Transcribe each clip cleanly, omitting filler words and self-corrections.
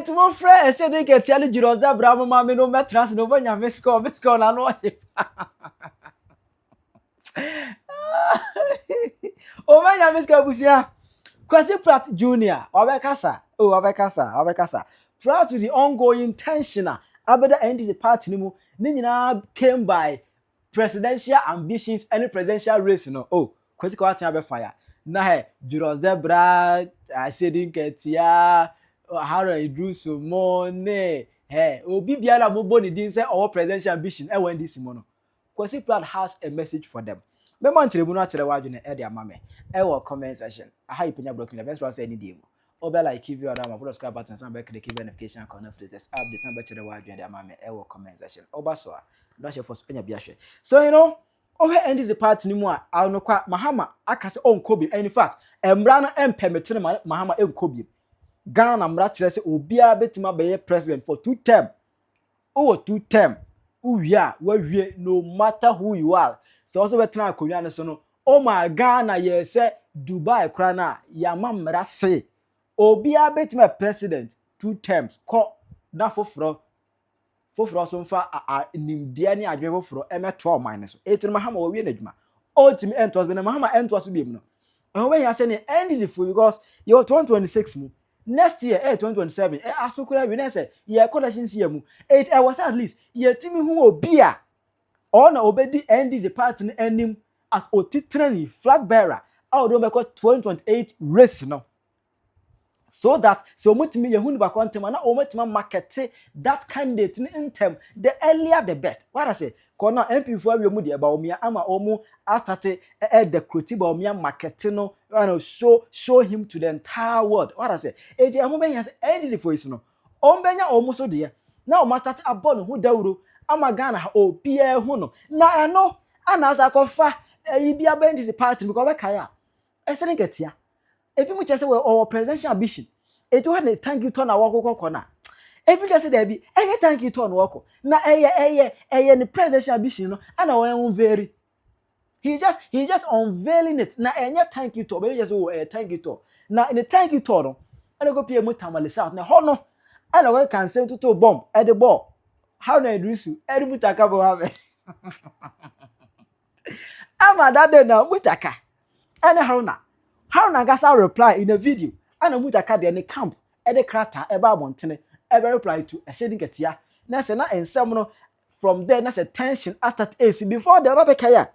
To my friend, Asiedu Nketiah Julius Debrah mama me no metras no banya miss call na no worship. O banya miss call busia. Kwesi Pratt Jr. Obekasa. Oh, Obekasa. Prior to the ongoing tension, abeda NDC party ni mu ni nyina came by presidential ambitions and presidential race no. Oh, Kwesi kwa tia be fire. Na he Julius Debrah, Asiedu Nketiah, Haro Idrusu Mone. Hey, obi biara mo boni din say our presidential ambition e wan this mo no. Kwesi Pratt has a message for them. Me man chire bu no achire wadwene e de amame. E wo comment section. Aha ipenya broken the best one say any day. Obe like if you are my subscribe button and back click notification connect latest update and chire wadwene de amame e wo comment section. Oba so a no share for enya bia hwe. So you know, over end this part ni mu a no kwa Mahama akase on kobi. In fact, embra no empemete Mahama enkobi. Ghana mra kire se obia betima be president for 2 term. Oh, 2 term. Uya, we no matter who you are. So also betina akonwa ne so no. Oh my Ghana ye say Dubai kra na ya mamra se. Obia betima president 2 terms. Ko na foforo so mfa nimdia ni adwe foforo emeto man so. Etin Mahama we na djuma. Ultimate entos be na Mahama entos bi mu no. And when you say ni end is for because you 2026 mu. Next year, 2027, asukura we say ye collections here mu. It was at least ye timi hu obi a or na obedi end is party enim as otitrani flag bearer. How do we call 2028 race no? So that so mutimi ye hu ni bakwantema na omutima market that candidate in term the earlier the best. What I say? Kona MP for we mu de ba omia ama omu astate the creative ba omia market no show him to the entire world. What I say? Eje ahome yan say end for is no. Ombenya omu so de na o start abon hu dawuro ama Ghana ha obi e hu no. Na ano ana asa kofa ibi abend this party because we kaya. Asiedu Nketiah ebi mu chese we our presidential ambition. Eto ha na thank you to na wokoko na. Ebi chese da bi thank you to na woko. Na eye ni presidential ambition no ana we very. He just unveiling it. Na enye thank you to. Be just thank you to. Na in the thank you to no. Ana go pie mu tamale south na ho no. Ana we can send to bomb at the ball. How na Idrisu? Eri mutaka bo have. Ama that day na mutaka. Ana how na gasa reply in a video. Ana mutaka de ne camp e de krata e ba abontene e be reply to Asiedu Nketiah. Na se na ensem no from there na se tension start AC before the Robekaya.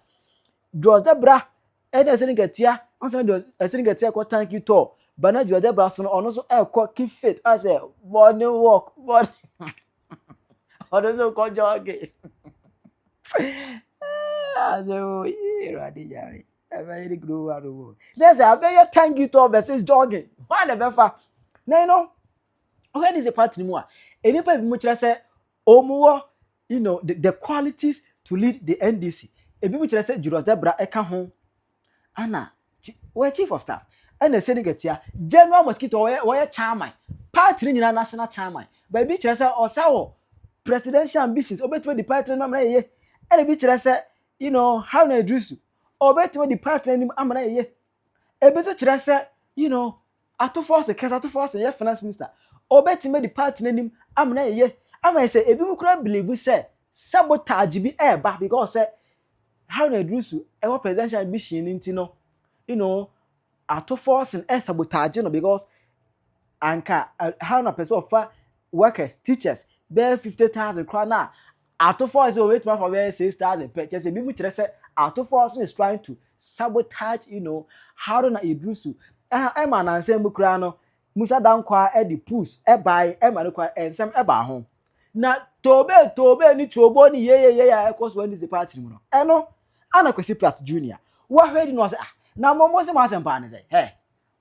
Julius Debrah e de Asiedu Nketiah. On say Asiedu Nketiah ko thank you to. But na Julius Debrah so no ono so e ko keep fit. I say body work body. Ono so ko jogging. I say oh yeah ready jare. Very grow out of world. There's a very thank you to versus jogging. Why the befa? No, you know. When is a part anymore? Anybody much say, oh more, you know, the qualities to lead the NDC. If you much say Julius Debrah eka home, Anna, we're chief of staff. And the Asiedu Nketiah, general mosquito or chairman, party in national chairman. But be say or sour presidential ambitions. Obey to the party and the bitch say, you know, how na Idrisu. Obetimo the party nim amana ye ebezo kire se you know atofo ye finance minister obetimo the party nim amana ye ama say ebi mu kura believe say sabotage bi ba because say how na Idrisu e presidential ambition nti no you know atofo sabotage no because anka how na person of workers teachers bear 50,000 krona atofo is obetimo for bear 6,000 per just ebi mu kire se Autoforce is trying to sabotage, you know, how do na Idrisu? Emma and Sam Bukrano, Musa Dankwa, Eddie Puss, Ebai, Emma, and Sam Eba home. Now, Tobe, ni Choboni, yeah, of course, when is the party? Eno, Kwesi Pratt Jr. What heard was now Momosi was and Pan say, hey,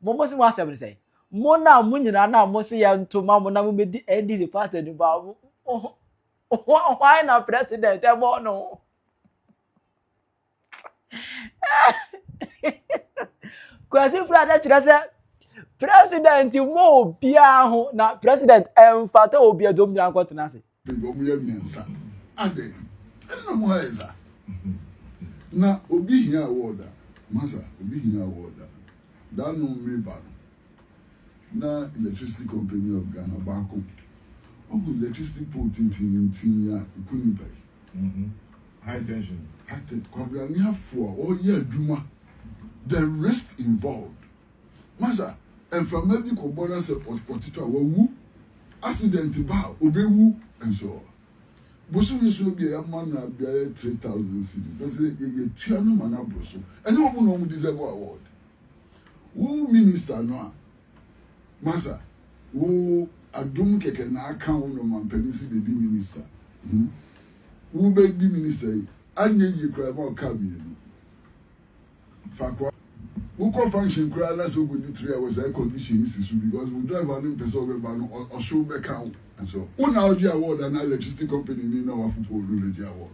Momosi was ever say, Mona Munina, now Mosi and to Mamma made the end the party about why not president? No. Kwesi Pratt Jr. President mo bia ho na president emfata obi adom nyina kwatena se omu ya miensa ade na mo haeza na obi hia award masa obi hia award da no me ba no na electricity company of Ghana baako ogu electricity pole tintin ya ikuni bai high tension kwabrani afo o ye adwuma the risk involved masa from maybe ko bonus potito awu accident ba obewu and so bosu so be a man na be 3,000 cedis that's a tua no man abroso any one no deserve award who minister no masa who adum keke na aka no man penisi be di minister who be di minister anye yi kra ma ka bi no fakwa who call function kra na so go di 3 hours air condition is because we drive an person over ban or show back out and so who now the award and electricity company ni na wa football the award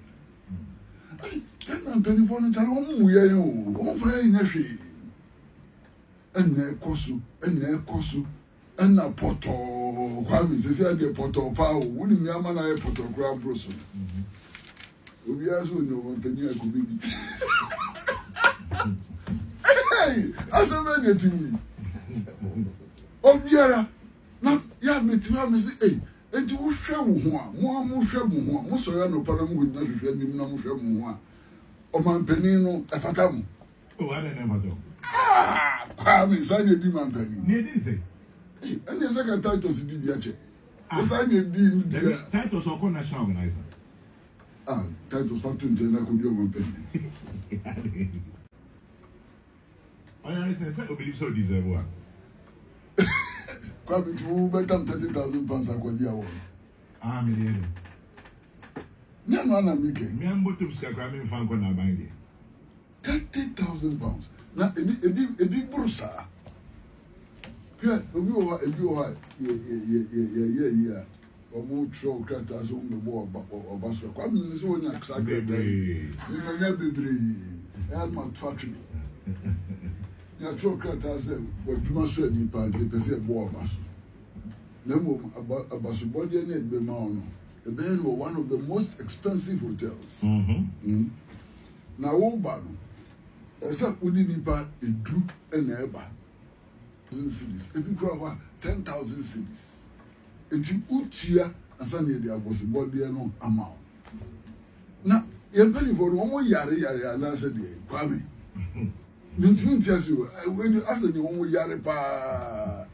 and penny for no tell mu ye o fa ye na hwe enne koso enna poto kwami se se de poto pa o woni mi ama na ye poto kra broso obi aso no won penny akubi hey asema neti obiara na ya metiwa me se eh enti wo hwe wo ho a mo hwe mo ho mo so ya no pa na mo gudina hwe nim na mo hwe mo ho a o man penny no efata mo o wa na ma do kwami sa ne di man penny ne di se and the second titles did the check. The sign the titles are national organizer. Titles factory in China could be one penny. I believe so deserve one. Crab to better 30,000 pounds I could be award. Million. No, I'm making. Me and Botum Scramming Funk on our binding. 30,000 pounds. Now, a big bruiser. Yeah, we were yeah. Or more troll crackers on the wall, or Basra. Come in, so when I exactly. You may be brave. I had my factory. Yeah, troll crackers, but you must say, you can't be a war muscle. No more about a basu body and it be mounted. The bed were one of the most expensive hotels. Now, all ban. Except we didn't part a droop and ever. Cities. If you crowd 10,000 cities, it's Utia and Sunday there was a body no amount. Now, you're penny for one more yare last day, Kwame. Mintin tells you, when you ask the one more yare pa,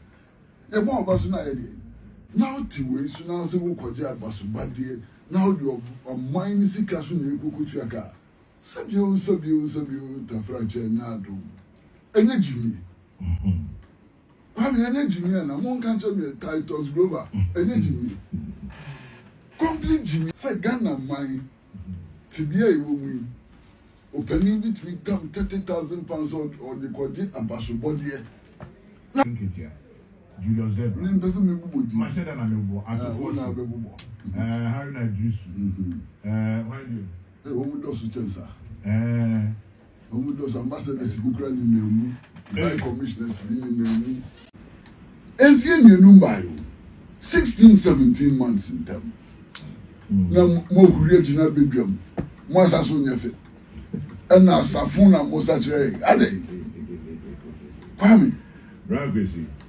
you're more about idea. Now, 2 ways, so now, so we'll call you basu badi. Now, you're a mine is a castle in Kukuchaka. Sabio, the French and Nadu. Energy. I'm an engineer, and I'm one country titles global. An engineer. Complete Jimmy. Say Ghana mine. To be a woman. Opening between 30,000 pounds or the Kwesi and Basu body. Julius Debrah. Name doesn't make good. My said I'm a boy. I suppose. How do I juice? Why do you? The woman does chance. Woman does ambassadors who cry in me. By commissioners in me. If you knew 16, 17 months in term. Now, more original bedroom. Once I saw your fit. And now, Safuna was such a day. Kwame.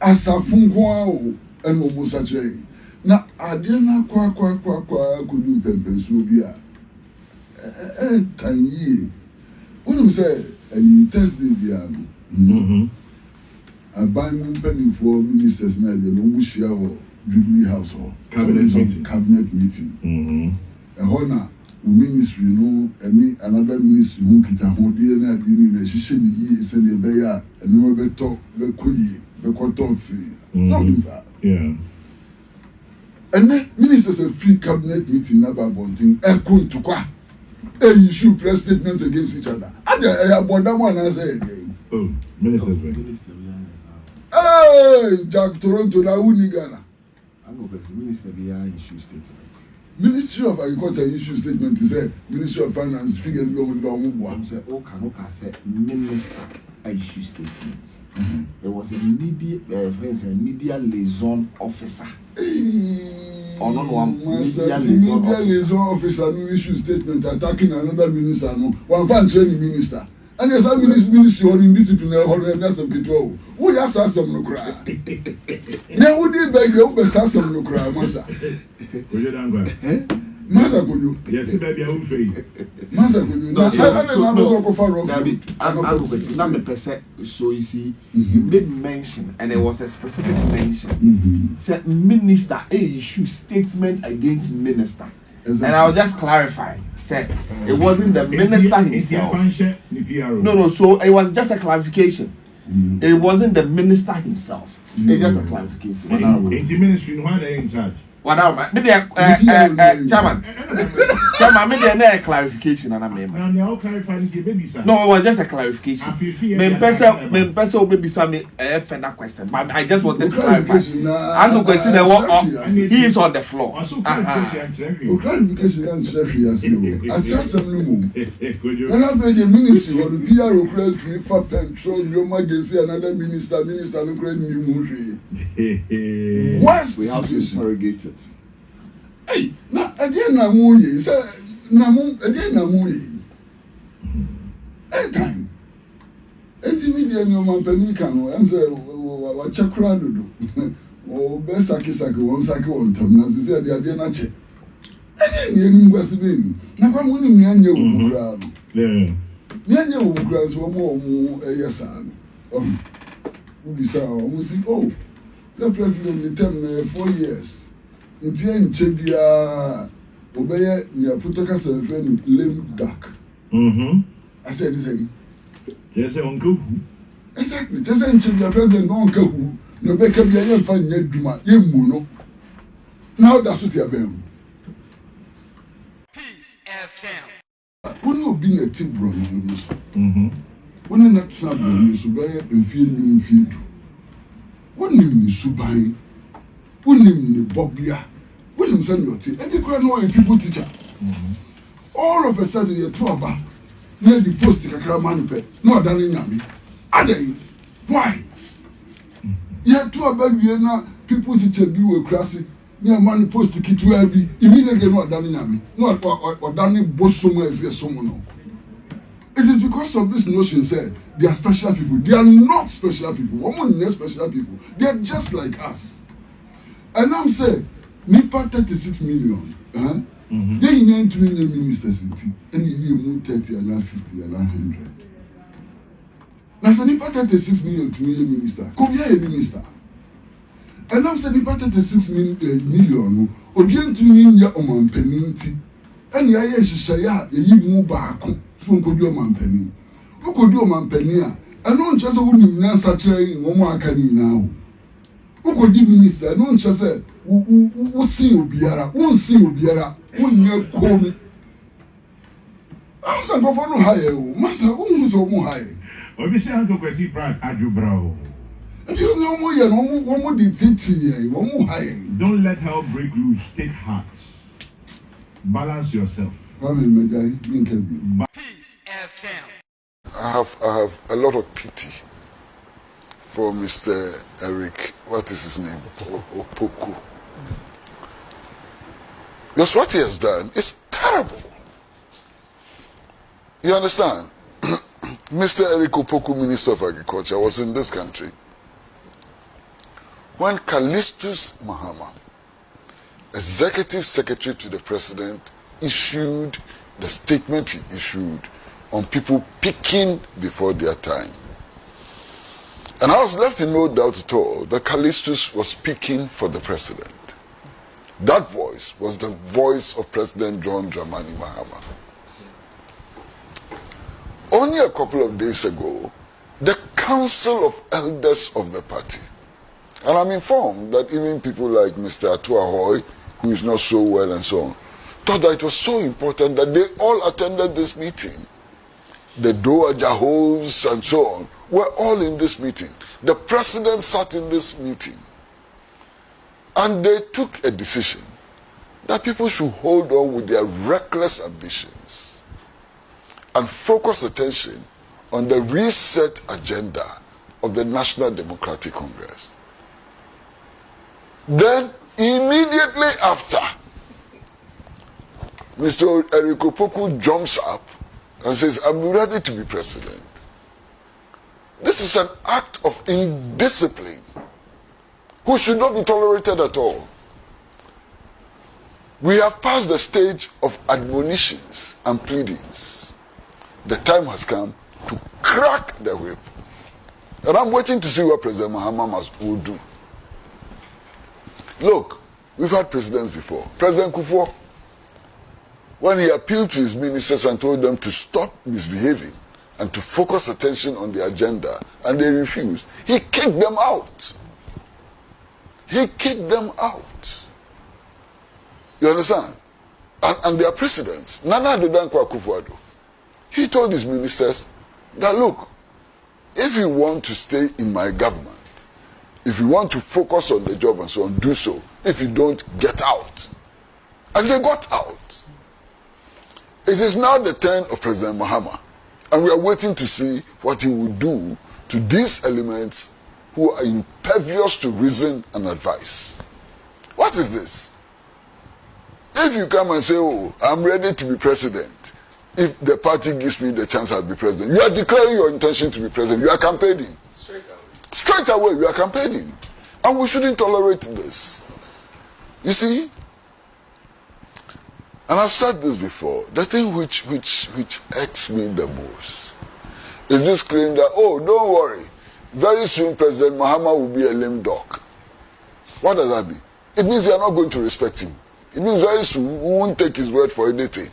Asafun and Momo such a. Now, I didn't quite couldn't Pennsylvania. 10 years. When you say, and you test the piano. I buy one penny for ministers now, the Lomushia or Jubilee House or cabinet meeting. A honor, ministry, no, and another ministry who can hold the energy in a shishin years and the bear, and no better talk, the kuli, the cotonsi. Something, sir. Yeah. And then ministers a free cabinet meeting, never wanting, a kun to qua. You issue press statements against each other. And about that one, I say again. Oh, minister. Hey, Jack Toronto, na Ghana. I'm going to minister behind issue statement. Ministry of Agriculture issue statement is a Ministry of Finance figures go with I'm saying, oh, can say minister issue statement. There was a media liaison officer. Media liaison officer no issue statement attacking another minister. No, one fan training minister. And there's a ministry or indisciplinary or that's a control. Who has some no cry? Now, would you beg your best some no cry, Massa? Massa, could you? Yes, baby, I will fail. Massa, could you? So you see, you made mention, and there was a specific mention. Said minister issue statement against minister. Exactly. And I'll just clarify. Said it wasn't the minister himself. No. So it was just a clarification. It wasn't the minister himself. It's just a clarification. The ministry, why they in charge? Chairman, maybe a clarification and I mean. No, it was just a clarification. Me person will be some further question, but I just wanted to clarify. And to consider what he is on the floor. Clarification and the ministry or the PR credit for petrol, your majesty, another minister, no credit. What we have to interrogate it. Hey, now again, Namuye, sir, again, Namuye. Hey, time. Media, no man, Penicano, I'm saying, what chakra do? Oh, best Saki, one Saki, one time, as you said, the idea not check. I didn't was the name. Now, I'm winning me and you, crowd. Me and you, crowds, one more, yes, son. Who be so, we see, oh, the president determined 4 years. Ntia nchebia obeye nya putoka se friend lame duck. I said the same. Yes, uncle. Exactly. Just nchebia president no uncle who no be ka bia ye fa nya duma ye mu no. Now that's what you have. Peace FM. When you be a tip bro no so. When you not trap no so be enfie num fie du. When you suban. When you bobia. William send your tea. Any crowd know a people teacher. All of a sudden, you're too about near the post to a man pet. No, darling, yummy. Are they? Why? You're too about Vienna, people teacher be a classic. Near money post to kit where be immediately not darling yummy. Not or darling boss somewhere is there someone. It is because of this notion said they are special people. They are not special people. Women are special people. They are just like us. And I'm saying, Nipa 36 million. They ain't 2 million ministers in tea. And you move 30 and 50 and 100. Now, so Nipa 36 million to million minister. Could be a minister. And I'm saying Nipa 36 million. Obien to me, ya oman penalty. And ya shaya, ye move back. So could do a man penny. Who could do a man penny? And no just a woman answer train, one more can now. Who could be minister? No just said. Who see Obiara? Who see Obiara? Who near call me? I was going for no higher. Master, who was more high? Obviously, Uncle Kwesi Pratt Jr. And you know more, you know, one more detail, one more high. Don't let her break loose. Take heart. Balance yourself. Peace FM. I have a lot of pity for Mr. Eric. What is his name? Opoku. Because what he has done is terrible. You understand? Mr. Eric Opoku, Minister of Agriculture, was in this country when Callistus Mahama, Executive Secretary to the President, issued the statement he issued on people picking before their time. And I was left in no doubt at all that Callistus was speaking for the President. That voice was the voice of President John Dramani Mahama. Only a couple of days ago, the Council of Elders of the party, and I'm informed that even people like Mr. Atuahoy, who is not so well and so on, thought that it was so important that they all attended this meeting. The Doa Jahos and so on were all in this meeting. The President sat in this meeting. And they took a decision that people should hold on with their reckless ambitions and focus attention on the reset agenda of the National Democratic Congress. Then, immediately after, Mr. Eric Opoku jumps up and says, I'm ready to be president. This is an act of indiscipline which should not be tolerated at all. We have passed the stage of admonitions and pleadings. The time has come to crack the whip. And I'm waiting to see what President Mahama will do. Look, we've had presidents before. President Kufuor, when he appealed to his ministers and told them to stop misbehaving and to focus attention on the agenda, and they refused, he kicked them out. He kicked them out. You understand? And their presidents, Nana Addo Dankwa Akufo-Addo, he told his ministers that, look, if you want to stay in my government, if you want to focus on the job and so on, do so. If you don't, get out. And they got out. It is now the turn of President Mahama, and we are waiting to see what he will do to these elements who are impervious to reason and advice. What is this? If you come and say, oh, I'm ready to be president, if the party gives me the chance I'll be president, you are declaring your intention to be president. You are campaigning. Straight away, you are campaigning. And we shouldn't tolerate this. You see, and I've said this before, the thing which irks me the most is this claim that, oh, don't worry, very soon President Mahama will be a lame dog. What does that mean? It means they are not going to respect him. It means very soon we won't take his word for anything.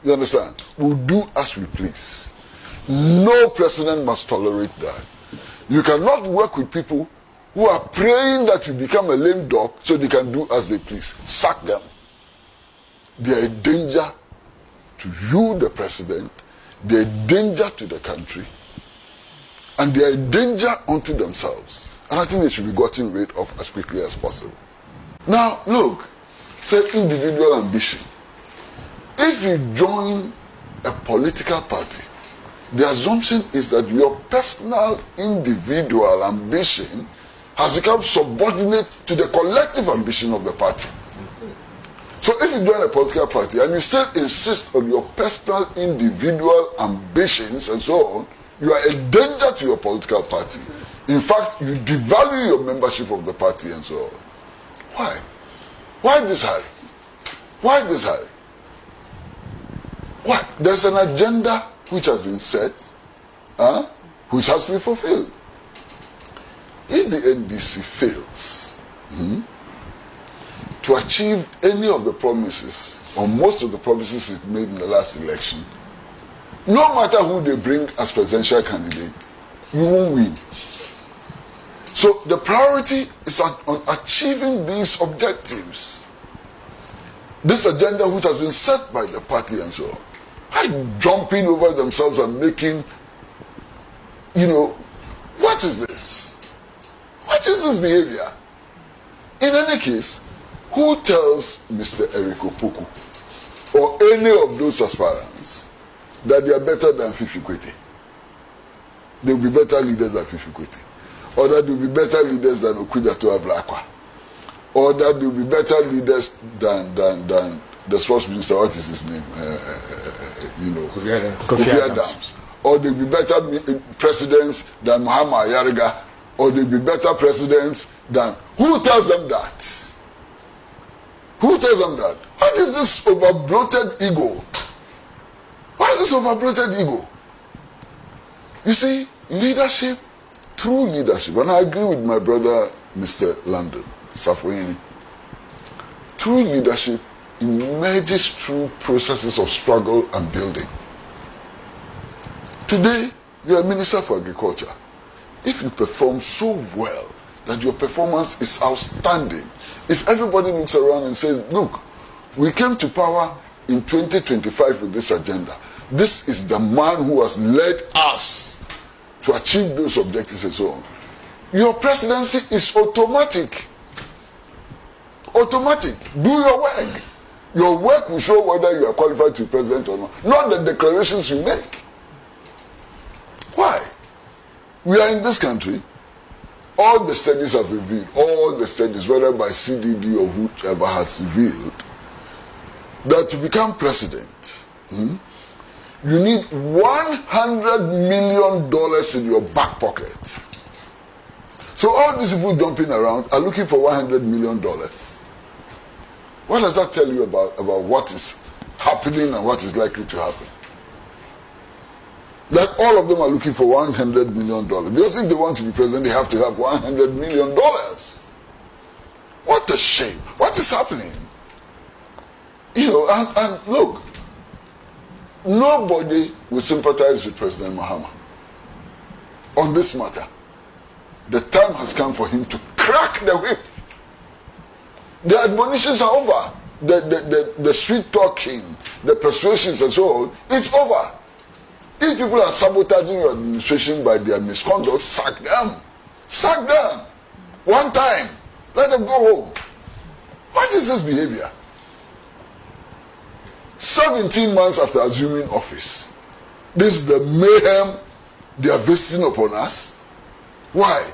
You understand? We'll do as we please. No president must tolerate that. You cannot work with people who are praying that you become a lame dog so they can do as they please. Sack them. They are a danger to you, the president. They are a danger to the country. And they are a danger unto themselves. And I think they should be gotten rid of as quickly as possible. Now, look, say individual ambition. If you join a political party, the assumption is that your personal individual ambition has become subordinate to the collective ambition of the party. So if you join a political party and you still insist on your personal individual ambitions and so on, you are a danger to your political party. In fact, you devalue your membership of the party and so on. Why? Why this hurry? Why this hurry? Why? There's an agenda which has been set, which has been fulfilled. If the NDC fails to achieve any of the promises, or most of the promises it made in the last election, no matter who they bring as presidential candidate, you won't win. So the priority is on achieving these objectives. This agenda which has been set by the party and so on. Jumping over themselves and making, what is this? What is this behavior? In any case, who tells Mr. Eric Opoku or any of those aspirants that they are better than Fifi Kwete? They will be better leaders than Fifi Kwete. Or that they will be better leaders than Okudzato Ablakwa. Or that they will be better leaders than the sports minister, what is his name? Kofi Adams. Or they will be better presidents than Muhammad Yariga. Or they will be better presidents than... Who tells them that? Who tells them that? What is this over-bloated ego? What is this over-bloated ego? You see, leadership, true leadership, and I agree with my brother, Mr. London, Safoyini, true leadership emerges through processes of struggle and building. Today, you are Minister for Agriculture. If you perform so well that your performance is outstanding, if everybody looks around and says, look, we came to power in 2025 with this agenda. This is the man who has led us to achieve those objectives and so on. Your presidency is automatic. Automatic. Do your work. Your work will show whether you are qualified to be president or not the declarations you make. Why? We are in this country. All the studies have revealed, all the studies, whether by CDD or whoever has revealed, that to become president, you need $100 million in your back pocket. So all these people jumping around are looking for $100 million. What does that tell you about what is happening and what is likely to happen? That all of them are looking for $100 million. Because if they want to be president, they have to have $100 million. What a shame. What is happening? You know, and look, nobody will sympathize with President Mahama on this matter. The time has come for him to crack the whip. The admonitions are over. The sweet talking, the persuasions and so on, it's over. If people are sabotaging your administration by their misconduct, sack them. Sack them. One time. Let them go home. What is this behavior? 17 months after assuming office, this is the mayhem they are visiting upon us. Why?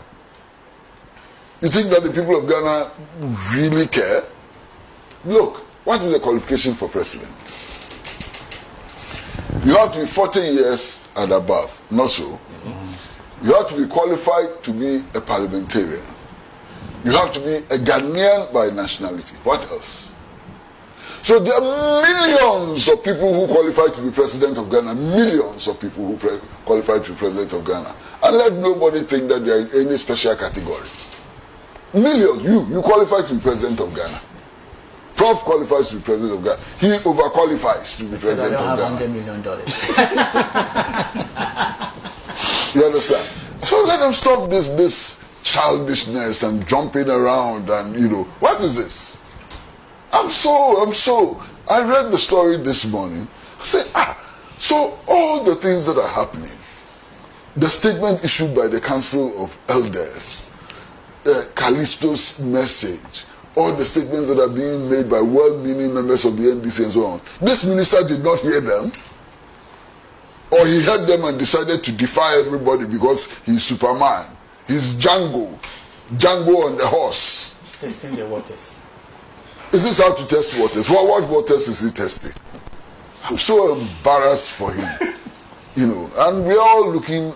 You think that the people of Ghana really care? Look, what is the qualification for president? You have to be 40 years and above, not so. You have to be qualified to be a parliamentarian. You have to be a Ghanaian by nationality. What else? So there are millions of people who qualify to be president of Ghana, millions of people who qualify to be president of Ghana. And let nobody think that they are in any special category. Millions. You qualify to be president of Ghana. Prof qualifies to be president of Ghana. He overqualifies to be president of Ghana. $100 million. You understand? So let them stop this childishness and jumping around and, you know, what is this? I read the story this morning. I said, so all the things that are happening, the statement issued by the Council of Elders, Callisto's message, all the statements that are being made by well-meaning members of the NDC and so on, this minister did not hear them, or he heard them and decided to defy everybody because he's Superman. He's Django on the horse. He's testing the waters. Is this how to test waters? What waters is he testing? I'm so embarrassed for him. You know, and we're all looking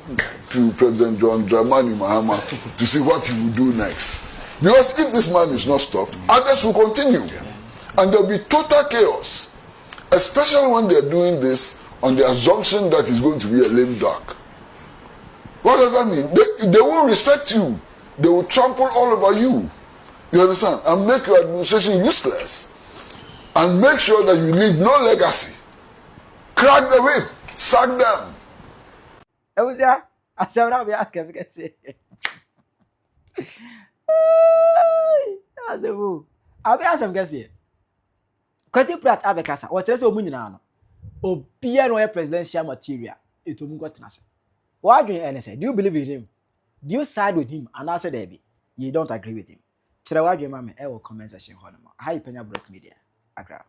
to President John Dramani Mahama to see what he will do next. Because if this man is not stopped, others will continue. And there'll be total chaos. Especially when they're doing this on the assumption that he's going to be a lame duck. What does that mean? They won't respect you. They will trample all over you. You understand? And make your administration useless. And make sure that you leave no legacy. Crack the whip. Sack them. Kwesi Pratt abekasa. What else omu nyina no? Obia no presidential material. Etomu kwatenase. What do you say? Do you believe in him? Do you side with him? And answer there be. You don't agree with him. Chira what you mama e will comment section ho no. Hi PENYAH Media. Accra.